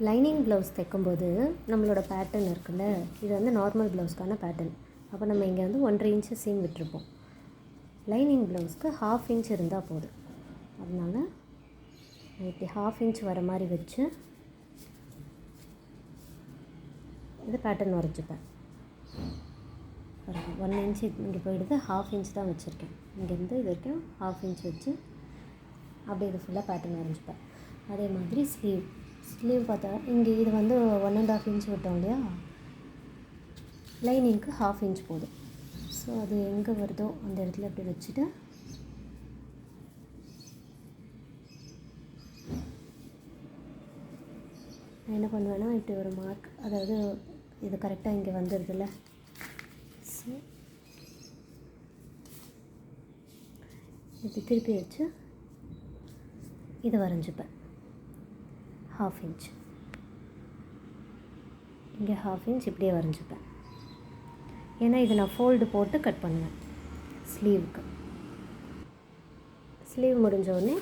Lining blouse தைக்கும்போது நம்மளோட pattern இருக்குல்ல, இது வந்து நார்மல் ப்ளவுஸ்க்கான பேட்டர்ன். அப்போ நம்ம இங்கே வந்து 1.5 இன்ச்சு சீம் விட்டுருப்போம். லைனிங் ப்ளவுஸ்க்கு 1/2 இன்ச் இருந்தால் போதும். அதனால் நான் இப்படி 1/2 இன்ச் வர மாதிரி வச்சு இது பேட்டர்ன் வரைஞ்சிப்பேன். 1 இன்ச்சு இங்கே போயிடுது, 1/2 இன்ச் தான் வச்சுருக்கேன். இங்கேருந்து இது வரைக்கும் 1/2 இன்ச் வச்சு அப்படியே இது ஃபுல்லாக பேட்டர்ன் வரைஞ்சிப்பேன். அதே மாதிரி ஸ்லீவ் பார்த்தா இங்கே இது வந்து 1.5 இன்ச் விட்டோம் இல்லையா, லைனிங்க்கு 1/2 இன்ச் போதும். ஸோ அது எங்கே வருதோ அந்த இடத்துல அப்படி வச்சுட்டு நான் என்ன பண்ணுவேன்னா, இப்படி ஒரு மார்க், அதாவது இது கரெக்டாக இங்கே வந்துடுதுல்ல, ஸோ இப்படி திருப்பி வச்சு இதை வரைஞ்சிப்பேன். 1/2 இன்ச் இங்கே 1/2 இன்ச் இப்படியே வரைஞ்சிப்பேன். ஏன்னா இது நான் ஃபோல்டு போட்டு கட் பண்ணுவேன் ஸ்லீவுக்கு. ஸ்லீவ் முடிஞ்சோடனே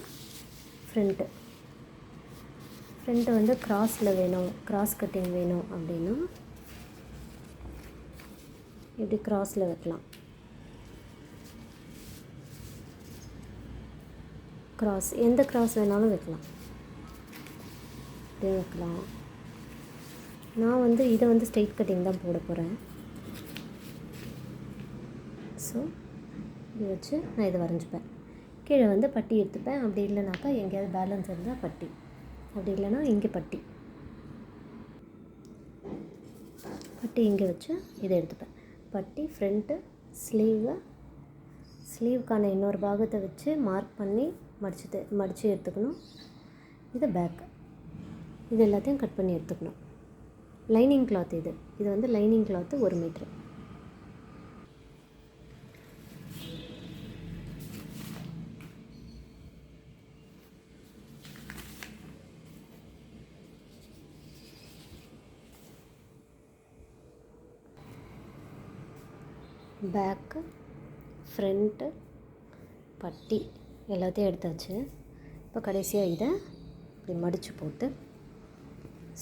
ஃப்ரண்ட்டு வந்து கிராஸில் வேணும், கிராஸ் கட்டிங் வேணும் அப்படின்னா இப்படி கிராஸில் வைக்கலாம். கிராஸ் எந்த கிராஸ் வேணாலும் வைக்கலாம், இப்படியே வைக்கலாம். நான் வந்து இதை வந்து ஸ்ட்ரெயிட் கட்டிங் தான் போட போகிறேன். ஸோ இது வச்சு நான் இதை வரைஞ்சிப்பேன். கீழே வந்து பட்டி எடுத்துப்பேன். அப்படி இல்லைனாக்கா எங்கேயாவது பேலன்ஸ் இருந்தால் பட்டி, அப்படி இல்லைன்னா இங்கே பட்டி இங்கே வச்சு இதை எடுத்துப்பேன். பட்டி ஃப்ரண்ட்டு, ஸ்லீவுக்கான இன்னொரு பாகத்தை வச்சு மார்க் பண்ணி மடித்து எடுத்துக்கணும். இது பேக்கு, இது எல்லாத்தையும் கட் பண்ணி எடுத்துக்கணும். லைனிங் கிளாத் இது வந்து lining cloth 1 metre. Back, front, பட்டி எல்லாத்தையும் எடுத்தாச்சு. இப்போ கடைசியாக இதை இப்படி மடித்து போட்டு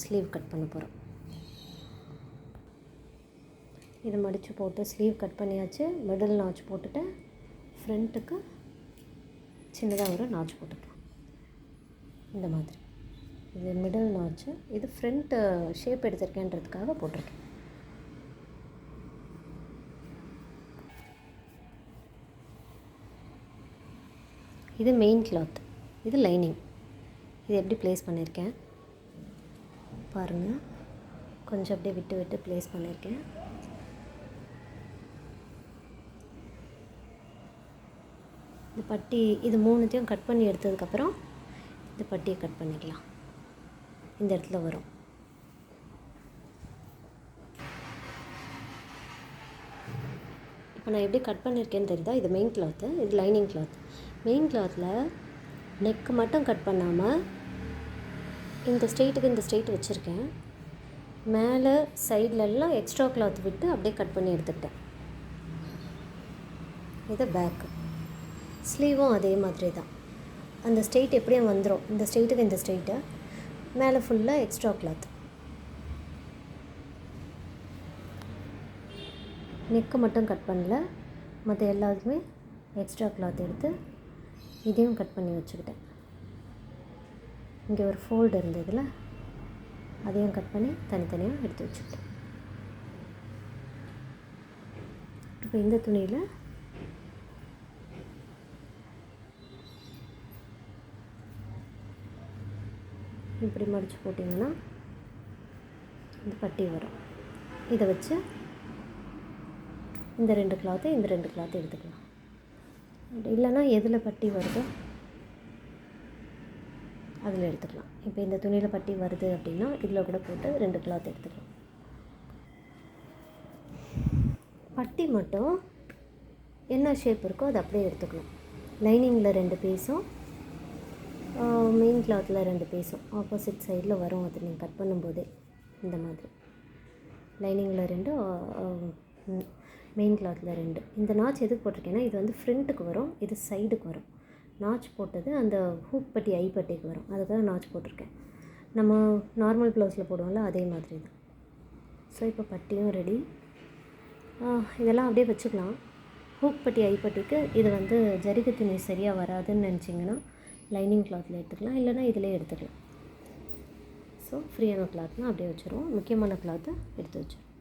ஸ்லீவ் கட் பண்ண போகிறோம். இதை மடித்து போட்டு ஸ்லீவ் கட் பண்ணியாச்சு. மிடில் நாச் போட்டுட்டு ஃப்ரண்ட்டுக்கு சின்னதாக ஒரு நாச் போட்டுக்கலாம். இந்த மாதிரி இது மிடில் நாச்சு. இது ஃப்ரண்ட்டு ஷேப் எடுத்திருக்கேன்றதுக்காக போட்டிருக்கேன். இது மெயின் கிளாத், இது லைனிங். இது எப்படி ப்ளேஸ் பண்ணியிருக்கேன் பாருங்கள். கொஞ்சம் அப்படியே விட்டு ப்ளேஸ் பண்ணியிருக்கேன். இந்த பட்டி இது 3த்தையும் கட் பண்ணி எடுத்ததுக்கப்புறம் இந்த பட்டியை கட் பண்ணிக்கலாம். இந்த இடத்துல வரும். இப்போ நான் எப்படி கட் பண்ணியிருக்கேன்னு தெரியுதா? இது மெயின் கிளாத்து, இது லைனிங் கிளாத். மெயின் கிளாத்தில் நெக்கு மட்டும் கட் பண்ணாமல் இந்த ஸ்ட்ரெயிட் வச்சுருக்கேன். மேலே சைட்லெல்லாம் எக்ஸ்ட்ரா கிளாத் விட்டு அப்படியே கட் பண்ணி எடுத்துக்கிட்டேன். இது பேக்கு. ஸ்லீவும் அதே மாதிரி தான். அந்த ஸ்ட்ரெயிட் எப்படியும் வந்துடும். இந்த ஸ்ட்ரெயிட்டு மேலே ஃபுல்லாக எக்ஸ்ட்ரா கிளாத். நெக்கு மட்டும் கட் பண்ணல, மற்ற எல்லாத்துக்குமே எக்ஸ்ட்ரா கிளாத் எடுத்து இதையும் கட் பண்ணி வச்சுக்கிட்டேன். இங்கே ஒரு ஃபோல்டு இருந்ததில் அதையும் கட் பண்ணி தனித்தனியாக எடுத்து வச்சுக்கிட்டேன். இப்போ இந்த துணியில் இப்படி மடித்து போட்டிங்கன்னா இந்த பட்டி வரும். இதை வச்சு இந்த 2 கிளாத்து எடுத்துக்கலாம். இல்லைன்னா எதில் பட்டி வருதோ அதில் எடுத்துக்கலாம். இப்போ இந்த துணியில் பட்டி வருது அப்படின்னா இதில் கூட போட்டு 2 கிளாத் எடுத்துக்கலாம். பட்டி மட்டும் என்ன ஷேப் இருக்கோ அது அப்படியே எடுத்துக்கணும். லைனிங்கில் 2 பீஸும் மெயின் கிளாத்தில் 2 பீஸும் ஆப்போசிட் சைடில் வரும். அது நீங்கள் கட் பண்ணும்போதே இந்த மாதிரி லைனிங்கில் 2 மெயின் கிளாத்தில் 2. இந்த நாச் எதுக்கு போட்டிருக்கேன்னா, இது வந்து ஃப்ரண்ட்டுக்கு வரும், இது சைடுக்கு வரும். நாச் போட்டது அந்த ஹூக் பட்டி ஐப்பட்டிக்கு வரும், அதுக்காக நாச் போட்டிருக்கேன். நம்ம நார்மல் ப்ளவுஸில் போடுவோம்ல அதே மாதிரி தான். ஸோ இப்போ பட்டியும் ரெடி. இதெல்லாம் அப்படியே வச்சுக்கலாம். ஹூக் பட்டி ஐப்பட்டிக்கு இது வந்து ஜரிகை துணி சரியாக வராதுன்னு நினச்சிங்கன்னா லைனிங் கிளாத்தில் எடுத்துக்கலாம், இல்லைனா இதிலே எடுத்துக்கலாம். ஸோ ஃப்ரீயான கிளாத்னால் அப்படியே வச்சுருவோம், முக்கியமான கிளாத்தை எடுத்து வச்சுருவோம்.